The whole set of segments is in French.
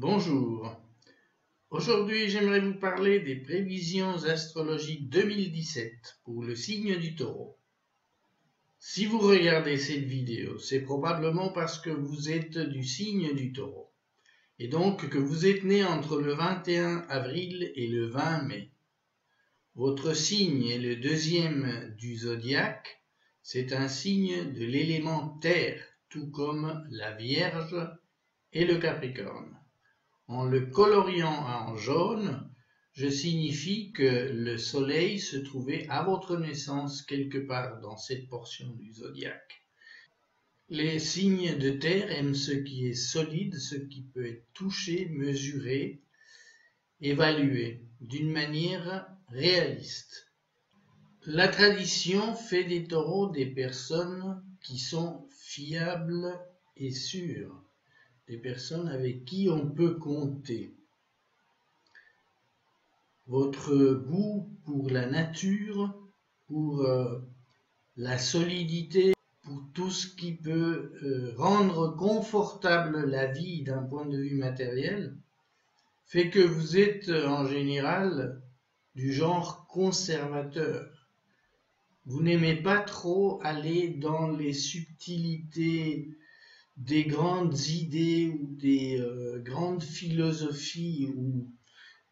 Bonjour, aujourd'hui j'aimerais vous parler des prévisions astrologiques 2017 pour le signe du Taureau. Si vous regardez cette vidéo, c'est probablement parce que vous êtes du signe du Taureau, et donc que vous êtes né entre le 21 avril et le 20 mai. Votre signe est le deuxième du zodiaque, c'est un signe de l'élément terre, tout comme la Vierge et le Capricorne. En le coloriant en jaune, je signifie que le soleil se trouvait à votre naissance quelque part dans cette portion du zodiaque. Les signes de terre aiment ce qui est solide, ce qui peut être touché, mesuré, évalué d'une manière réaliste. La tradition fait des taureaux des personnes qui sont fiables et sûres, des personnes avec qui on peut compter. Votre goût pour la nature, pour la solidité, pour tout ce qui peut rendre confortable la vie d'un point de vue matériel, fait que vous êtes en général du genre conservateur. Vous n'aimez pas trop aller dans les subtilités des grandes idées ou des grandes philosophies ou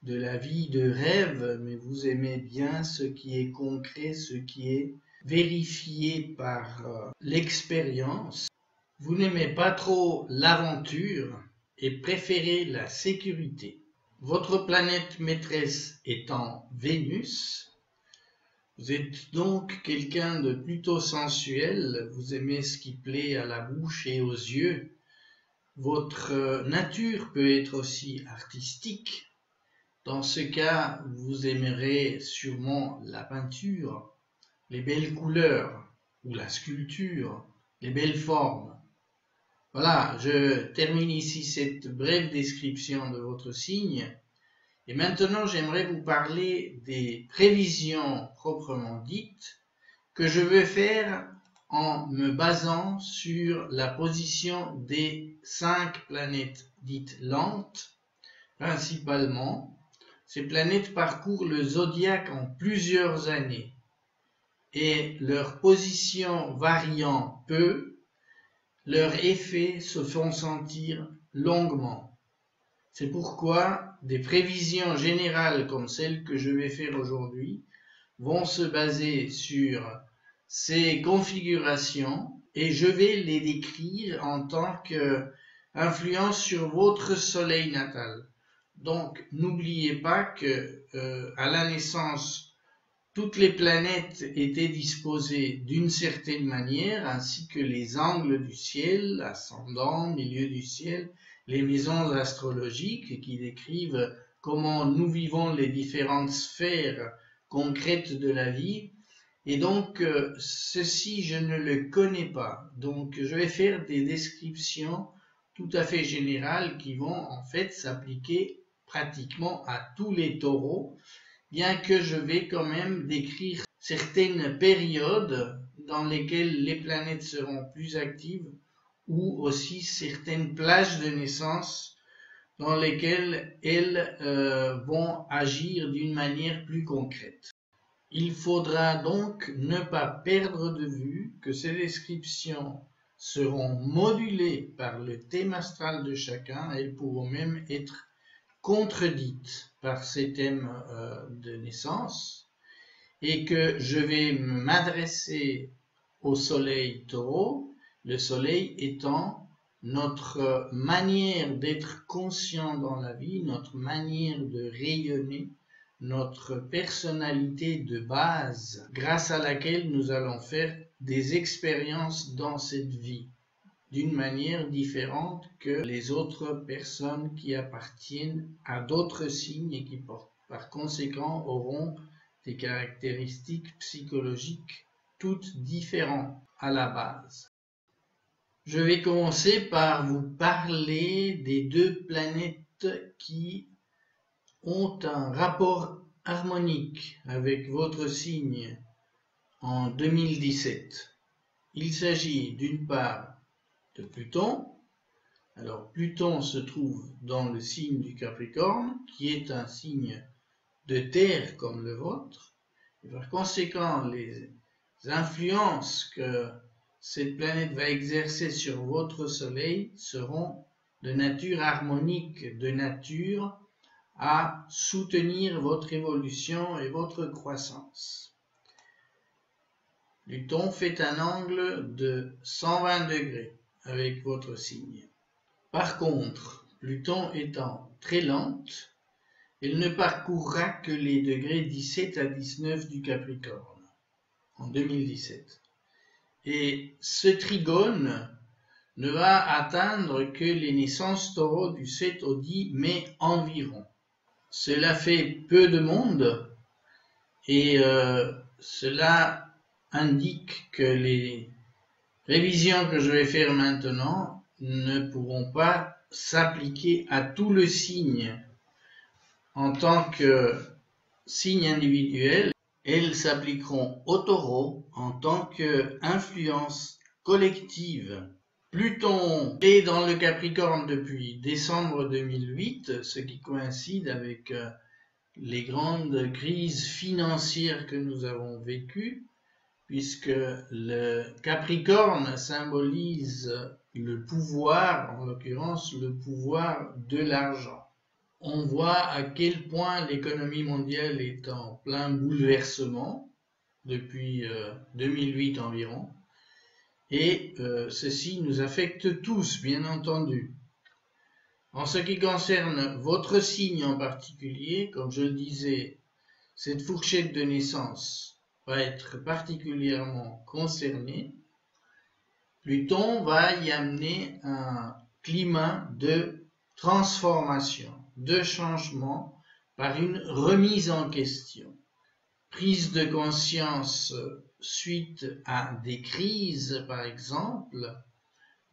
de la vie de rêve, mais vous aimez bien ce qui est concret, ce qui est vérifié par l'expérience. Vous n'aimez pas trop l'aventure et préférez la sécurité. Votre planète maîtresse étant Vénus, vous êtes donc quelqu'un de plutôt sensuel, vous aimez ce qui plaît à la bouche et aux yeux. Votre nature peut être aussi artistique. Dans ce cas, vous aimerez sûrement la peinture, les belles couleurs, ou la sculpture, les belles formes. Voilà, je termine ici cette brève description de votre signe. Et maintenant, j'aimerais vous parler des prévisions proprement dites que je veux faire en me basant sur la position des 5 planètes dites lentes, principalement. Ces planètes parcourent le zodiaque en plusieurs années et leur position variant peu, leurs effets se font sentir longuement. C'est pourquoi des prévisions générales comme celles que je vais faire aujourd'hui vont se baser sur ces configurations et je vais les décrire en tant qu'influence sur votre soleil natal. Donc, n'oubliez pas que à la naissance, toutes les planètes étaient disposées d'une certaine manière, ainsi que les angles du ciel, ascendant, milieu du ciel, les maisons astrologiques qui décrivent comment nous vivons les différentes sphères concrètes de la vie. Et donc, ceci, je ne le connais pas. Donc, je vais faire des descriptions tout à fait générales qui vont en fait s'appliquer pratiquement à tous les taureaux, bien que je vais quand même décrire certaines périodes dans lesquelles les planètes seront plus actives ou aussi certaines plages de naissance dans lesquelles elles vont agir d'une manière plus concrète. Il faudra donc ne pas perdre de vue que ces descriptions seront modulées par le thème astral de chacun. Elles pourront même être contredites par ces thèmes de naissance et que je vais m'adresser au soleil taureau, le soleil étant notre manière d'être conscient dans la vie, notre manière de rayonner, notre personnalité de base grâce à laquelle nous allons faire des expériences dans cette vie d'une manière différente que les autres personnes qui appartiennent à d'autres signes et qui par conséquent auront des caractéristiques psychologiques toutes différentes à la base. Je vais commencer par vous parler des 2 planètes qui ont un rapport harmonique avec votre signe en 2017. Il s'agit d'une part de Pluton, Alors Pluton se trouve dans le signe du Capricorne, qui est un signe de terre comme le vôtre, et par conséquent les influences que cette planète va exercer sur votre Soleil seront de nature harmonique, de nature à soutenir votre évolution et votre croissance. Pluton fait un angle de 120 degrés avec votre signe. Par contre, Pluton étant très lente, elle ne parcourra que les degrés 17 à 19 du Capricorne en 2017. Et ce trigone ne va atteindre que les naissances taureaux du 7 au 10 mai environ. Cela fait peu de monde et cela indique que les révisions que je vais faire maintenant ne pourront pas s'appliquer à tout le signe en tant que signe individuel. Elles s'appliqueront au taureau en tant qu'influence collective. Pluton est dans le Capricorne depuis décembre 2008, ce qui coïncide avec les grandes crises financières que nous avons vécues, puisque le Capricorne symbolise le pouvoir, en l'occurrence le pouvoir de l'argent. On voit à quel point l'économie mondiale est en plein bouleversement depuis 2008 environ. Et ceci nous affecte tous, bien entendu. En ce qui concerne votre signe en particulier, comme je le disais, cette fourchette de naissance va être particulièrement concernée. Pluton va y amener un climat de transformation, de changement par une remise en question. Prise de conscience suite à des crises, par exemple,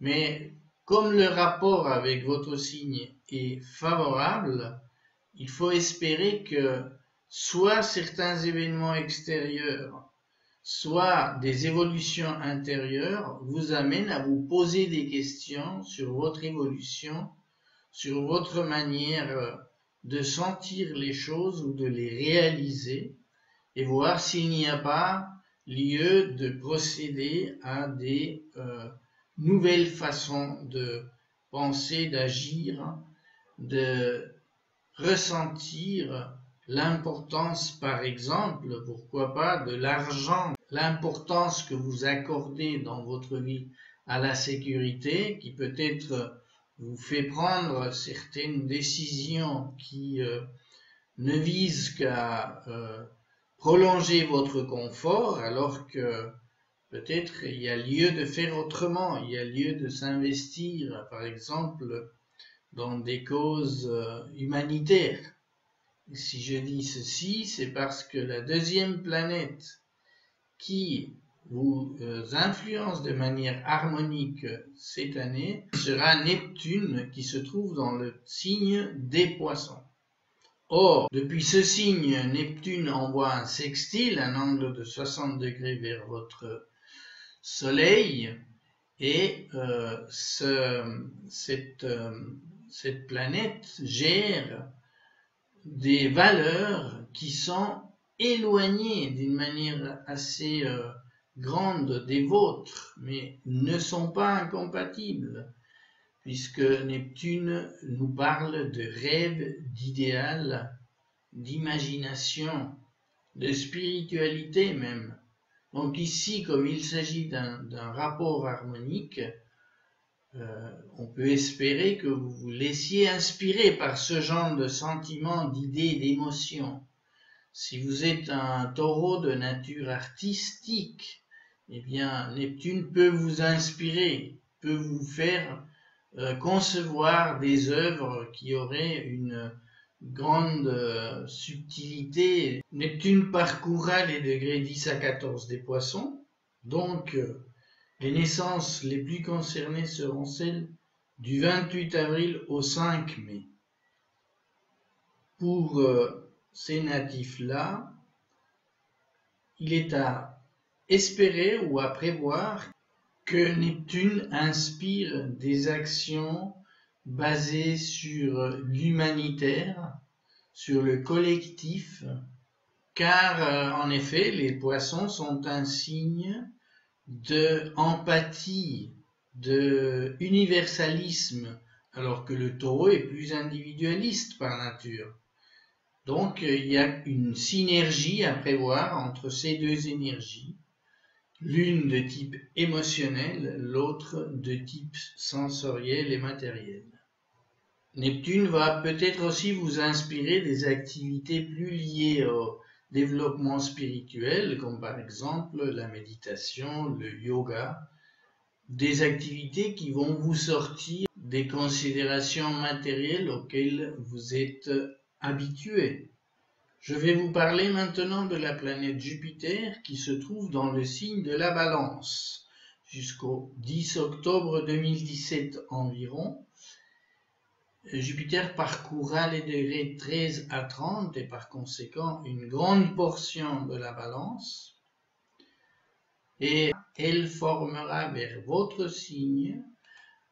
mais comme le rapport avec votre signe est favorable, il faut espérer que soit certains événements extérieurs, soit des évolutions intérieures vous amènent à vous poser des questions sur votre évolution, sur votre manière de sentir les choses ou de les réaliser, et voir s'il n'y a pas lieu de procéder à des nouvelles façons de penser, d'agir, de ressentir l'importance, par exemple, pourquoi pas, de l'argent, l'importance que vous accordez dans votre vie à la sécurité, qui peut-être vous fait prendre certaines décisions qui ne visent qu'à prolonger votre confort, alors que peut-être il y a lieu de faire autrement, il y a lieu de s'investir, par exemple, dans des causes humanitaires. Et si je dis ceci, c'est parce que la deuxième planète qui vous influence de manière harmonique cette année sera Neptune, qui se trouve dans le signe des Poissons. Or, depuis ce signe, Neptune envoie un sextile, un angle de 60 degrés vers votre Soleil, et cette planète gère des valeurs qui sont éloignées d'une manière assez grande des vôtres, mais ne sont pas incompatibles, puisque Neptune nous parle de rêve, d'idéal, d'imagination, de spiritualité même. Donc ici, comme il s'agit d'un rapport harmonique, on peut espérer que vous vous laissiez inspirer par ce genre de sentiments, d'idées, d'émotions. Si vous êtes un taureau de nature artistique, eh bien Neptune peut vous inspirer, peut vous faire concevoir des œuvres qui auraient une grande subtilité. Neptune parcourra les degrés 10 à 14 des Poissons, donc les naissances les plus concernées seront celles du 28 avril au 5 mai. Pour ces natifs-là, il est à espérer ou à prévoir que Neptune inspire des actions basé sur l'humanitaire, sur le collectif, car en effet, les poissons sont un signe d'empathie, de universalisme, alors que le taureau est plus individualiste par nature. Donc il y a une synergie à prévoir entre ces deux énergies, l'une de type émotionnel, l'autre de type sensoriel et matériel. Neptune va peut-être aussi vous inspirer des activités plus liées au développement spirituel, comme par exemple la méditation, le yoga, des activités qui vont vous sortir des considérations matérielles auxquelles vous êtes habitué. Je vais vous parler maintenant de la planète Jupiter qui se trouve dans le signe de la Balance jusqu'au 10 octobre 2017 environ. Jupiter parcourra les degrés 13 à 30 et par conséquent une grande portion de la Balance. Et elle formera vers votre signe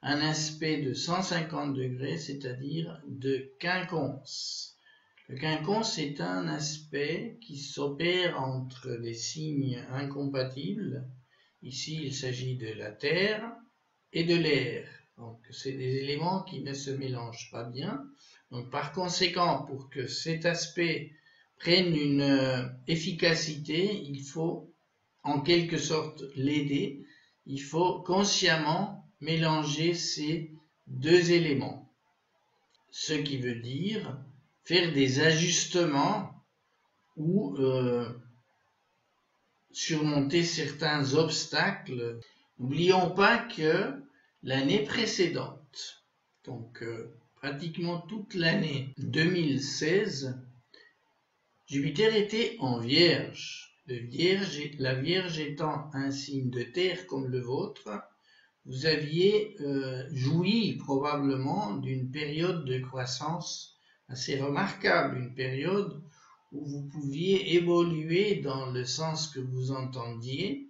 un aspect de 150 degrés, c'est-à-dire de quinconce. Le quinconce est un aspect qui s'opère entre les signes incompatibles. Ici, il s'agit de la Terre et de l'air. Donc, c'est des éléments qui ne se mélangent pas bien. Donc, par conséquent, pour que cet aspect prenne une efficacité, il faut en quelque sorte l'aider. Il faut consciemment mélanger ces deux éléments. Ce qui veut dire faire des ajustements ou surmonter certains obstacles. N'oublions pas que l'année précédente, donc pratiquement toute l'année 2016, Jupiter était en Vierge. La Vierge étant un signe de terre comme le vôtre, vous aviez joui probablement d'une période de croissance assez remarquable, une période où vous pouviez évoluer dans le sens que vous entendiez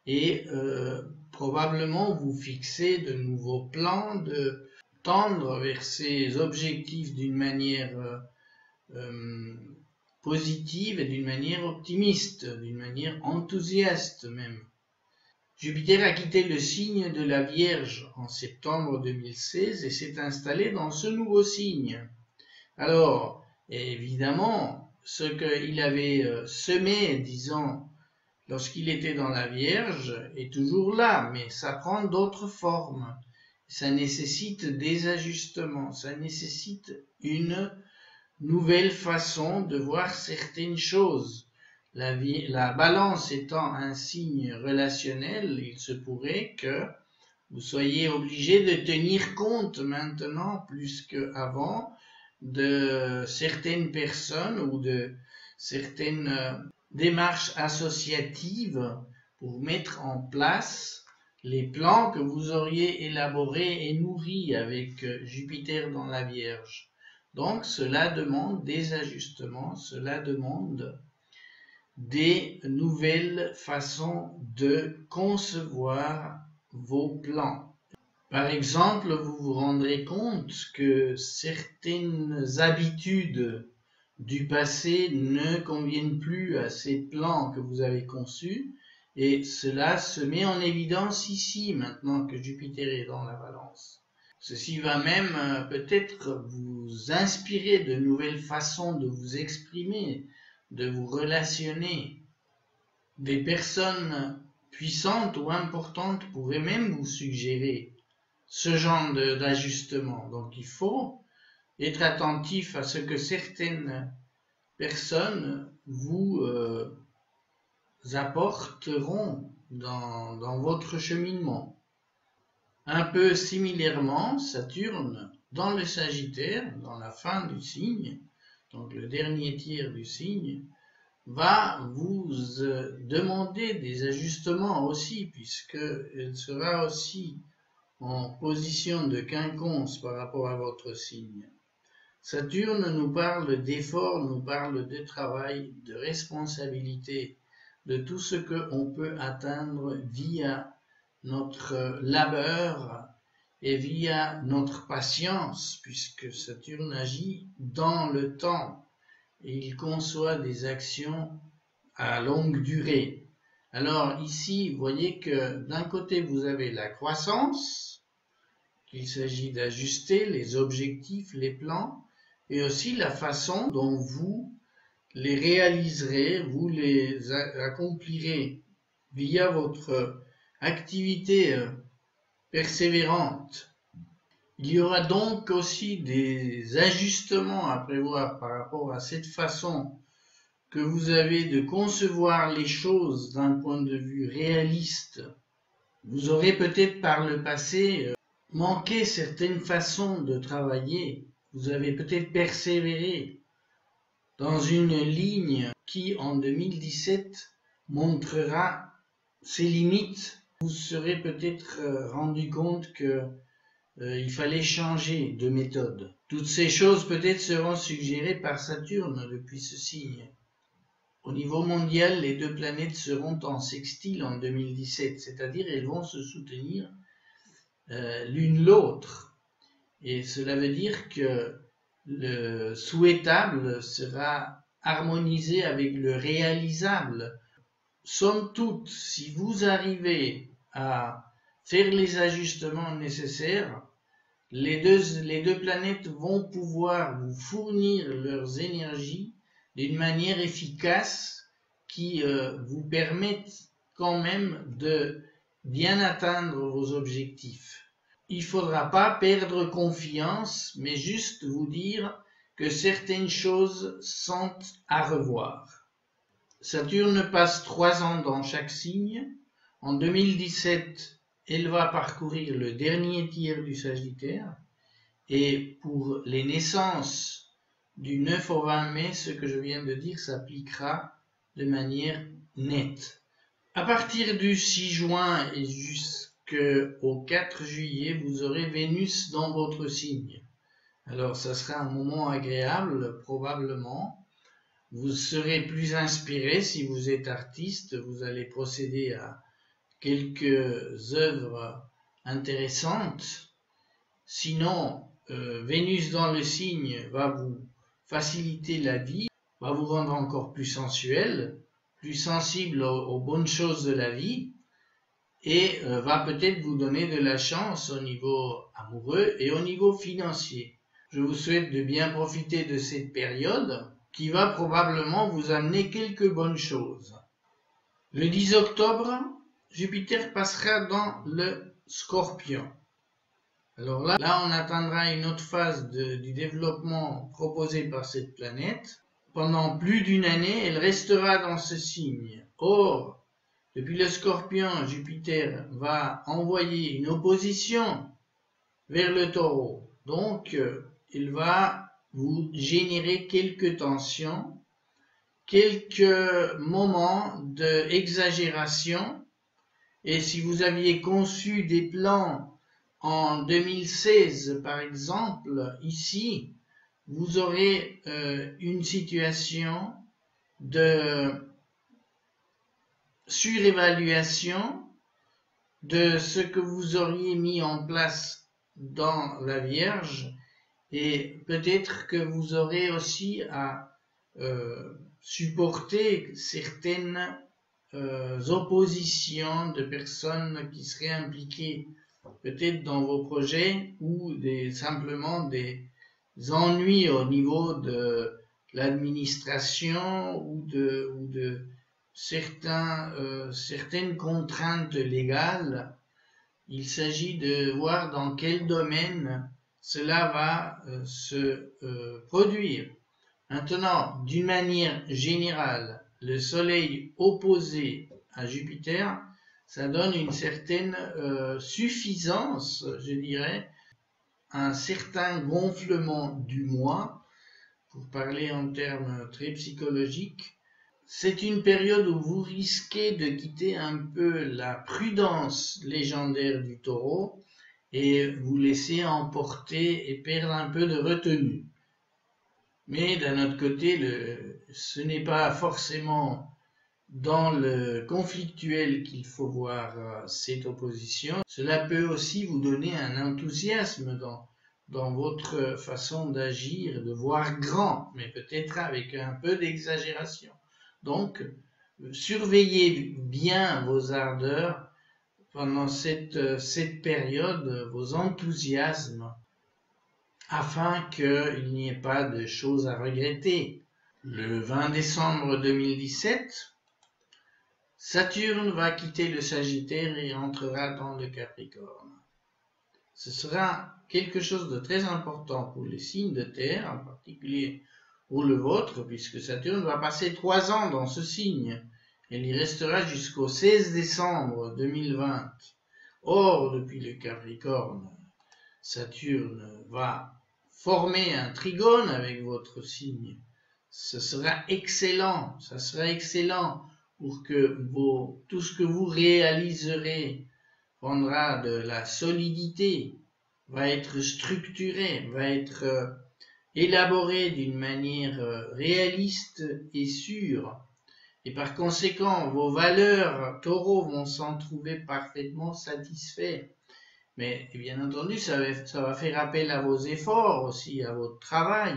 et probablement vous fixer de nouveaux plans, de tendre vers ces objectifs d'une manière positive et d'une manière optimiste, d'une manière enthousiaste même. Jupiter a quitté le signe de la Vierge en septembre 2016 et s'est installé dans ce nouveau signe. Alors, évidemment, ce qu'il avait semé, disons, lorsqu'il était dans la Vierge est toujours là, mais ça prend d'autres formes. Ça nécessite des ajustements, ça nécessite une nouvelle façon de voir certaines choses. La Balance étant un signe relationnel, il se pourrait que vous soyez obligé de tenir compte maintenant, plus qu'avant, de certaines personnes ou de certaines démarches associatives pour mettre en place les plans que vous auriez élaborés et nourris avec Jupiter dans la Vierge. Donc cela demande des ajustements, cela demande des nouvelles façons de concevoir vos plans. Par exemple, vous vous rendrez compte que certaines habitudes du passé ne conviennent plus à ces plans que vous avez conçus, et cela se met en évidence ici, maintenant que Jupiter est dans la Balance. Ceci va même peut-être vous inspirer de nouvelles façons de vous exprimer, de vous relationner. Des personnes puissantes ou importantes pourraient même vous suggérer ce genre d'ajustement. Donc il faut être attentif à ce que certaines personnes vous apporteront dans votre cheminement. Un peu similairement, Saturne, dans le Sagittaire, dans la fin du signe, donc le dernier tiers du signe, va vous demander des ajustements aussi, puisqu'elle sera aussi en position de quinconce par rapport à votre signe. Saturne nous parle d'effort, nous parle de travail, de responsabilité, de tout ce qu'on peut atteindre via notre labeur et via notre patience, puisque Saturne agit dans le temps et il conçoit des actions à longue durée. Alors ici, vous voyez que d'un côté, vous avez la croissance, qu'il s'agit d'ajuster les objectifs, les plans, et aussi la façon dont vous les réaliserez, vous les accomplirez via votre activité persévérante. Il y aura donc aussi des ajustements à prévoir par rapport à cette façon que vous avez de concevoir les choses d'un point de vue réaliste. Vous aurez peut-être par le passé manqué certaines façons de travailler. Vous avez peut-être persévéré dans une ligne qui, en 2017, montrera ses limites. Vous serez peut-être rendu compte que il fallait changer de méthode. Toutes ces choses peut-être seront suggérées par Saturne depuis ce signe. Au niveau mondial, les deux planètes seront en sextile en 2017, c'est-à-dire elles vont se soutenir l'une l'autre. Et cela veut dire que le souhaitable sera harmonisé avec le réalisable. Somme toute, si vous arrivez à faire les ajustements nécessaires, les deux planètes vont pouvoir vous fournir leurs énergies d'une manière efficace qui vous permettent quand même de bien atteindre vos objectifs. Il ne faudra pas perdre confiance, mais juste vous dire que certaines choses sont à revoir. Saturne passe 3 ans dans chaque signe. En 2017, elle va parcourir le dernier tiers du Sagittaire. Et pour les naissances du 9 au 20 mai, ce que je viens de dire s'appliquera de manière nette. À partir du 6 juin et jusqu'au 4 juillet, vous aurez Vénus dans votre signe. Alors, ça sera un moment agréable, probablement. Vous serez plus inspiré si vous êtes artiste. Vous allez procéder à quelques œuvres intéressantes. Sinon, Vénus dans le signe va vous faciliter la vie, va vous rendre encore plus sensuel, plus sensible aux bonnes choses de la vie et va peut-être vous donner de la chance au niveau amoureux et au niveau financier. Je vous souhaite de bien profiter de cette période qui va probablement vous amener quelques bonnes choses. Le 10 octobre, Jupiter passera dans le Scorpion. Alors là, on atteindra une autre phase du développement proposé par cette planète. Pendant plus d'une année, elle restera dans ce signe. Or, depuis le Scorpion, Jupiter va envoyer une opposition vers le Taureau. Donc, il va vous générer quelques tensions, quelques moments d'exagération. Et si vous aviez conçu des plans en 2016, par exemple, ici, vous aurez une situation de surévaluation de ce que vous auriez mis en place dans la Vierge et peut-être que vous aurez aussi à supporter certaines oppositions de personnes qui seraient impliquées peut-être dans vos projets ou simplement des ennuis au niveau de l'administration ou de certaines contraintes légales. Il s'agit de voir dans quel domaine cela va se produire. Maintenant, d'une manière générale, le Soleil opposé à Jupiter, ça donne une certaine suffisance, je dirais, un certain gonflement du moi, pour parler en termes très psychologiques. C'est une période où vous risquez de quitter un peu la prudence légendaire du Taureau et vous laisser emporter et perdre un peu de retenue. Mais d'un autre côté, ce n'est pas forcément dans le conflictuel qu'il faut voir cette opposition. Cela peut aussi vous donner un enthousiasme dans votre façon d'agir, de voir grand, mais peut-être avec un peu d'exagération. Donc, surveillez bien vos ardeurs pendant cette période, vos enthousiasmes, afin qu'il n'y ait pas de choses à regretter. Le 20 décembre 2017, Saturne va quitter le Sagittaire et entrera dans le Capricorne. Ce sera quelque chose de très important pour les signes de terre, en particulier pour le vôtre, puisque Saturne va passer 3 ans dans ce signe. Elle y restera jusqu'au 16 décembre 2020. Or, depuis le Capricorne, Saturne va former un trigone avec votre signe. Ce sera excellent, ça sera excellent pour que tout ce que vous réaliserez prendra de la solidité, va être structuré, va être élaboré d'une manière réaliste et sûre. Et par conséquent, vos valeurs taureaux vont s'en trouver parfaitement satisfaits. Mais bien entendu, ça va faire appel à vos efforts aussi, à votre travail.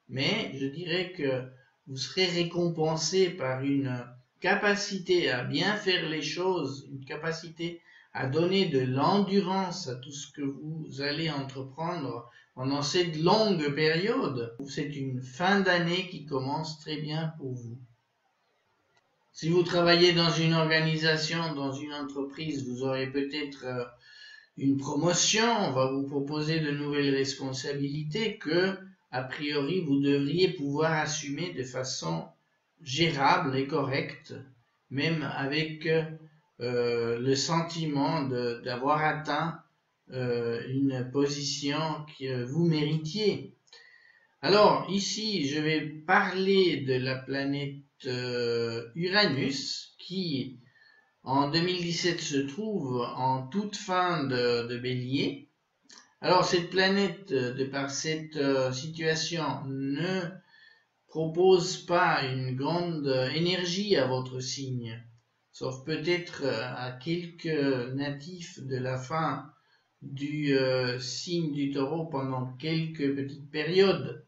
Mais je dirais que vous serez récompensé par une capacité à bien faire les choses, une capacité à donner de l'endurance à tout ce que vous allez entreprendre pendant cette longue période. C'est une fin d'année qui commence très bien pour vous. Si vous travaillez dans une organisation, dans une entreprise, vous aurez peut-être une promotion, on va vous proposer de nouvelles responsabilités que, a priori, vous devriez pouvoir assumer de façon gérable et correcte, même avec le sentiment d'avoir atteint une position que vous méritiez. Alors, ici, je vais parler de la planète Uranus, qui en 2017 se trouve en toute fin de Bélier. Alors cette planète, de par cette situation, ne propose pas une grande énergie à votre signe, sauf peut-être à quelques natifs de la fin du signe du Taureau pendant quelques petites périodes.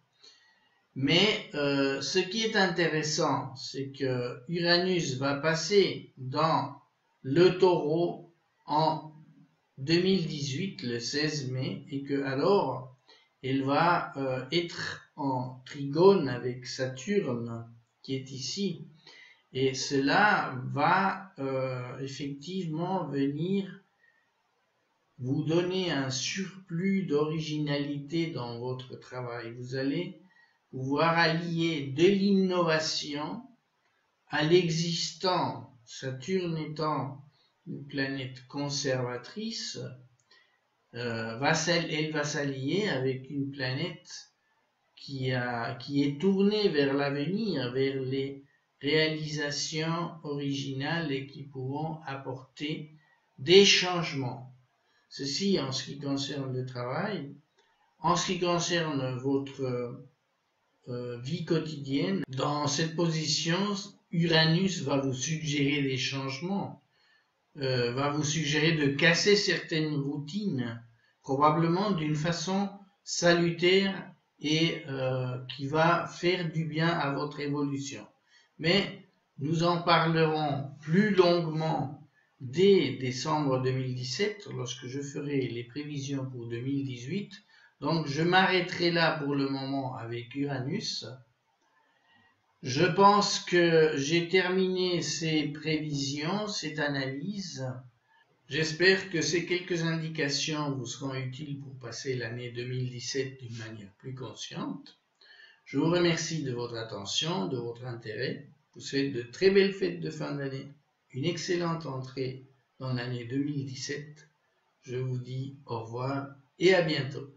Mais ce qui est intéressant, c'est que Uranus va passer dans le Taureau en 2018, le 16 mai, et que alors elle va être en trigone avec Saturne qui est ici, et cela va effectivement venir vous donner un surplus d'originalité dans votre travail. Vous allez pouvoir allier de l'innovation à l'existant. Saturne étant une planète conservatrice, elle va s'allier avec une planète qui est tournée vers l'avenir, vers les réalisations originales et qui pourront apporter des changements. Ceci en ce qui concerne le travail. En ce qui concerne votre vie quotidienne, dans cette position, Uranus va vous suggérer des changements, va vous suggérer de casser certaines routines, probablement d'une façon salutaire et qui va faire du bien à votre évolution. Mais nous en parlerons plus longuement dès décembre 2017, lorsque je ferai les prévisions pour 2018. Donc je m'arrêterai là pour le moment avec Uranus. Je pense que j'ai terminé ces prévisions, cette analyse. J'espère que ces quelques indications vous seront utiles pour passer l'année 2017 d'une manière plus consciente. Je vous remercie de votre attention, de votre intérêt. Je vous souhaite de très belles fêtes de fin d'année, une excellente entrée dans l'année 2017. Je vous dis au revoir et à bientôt.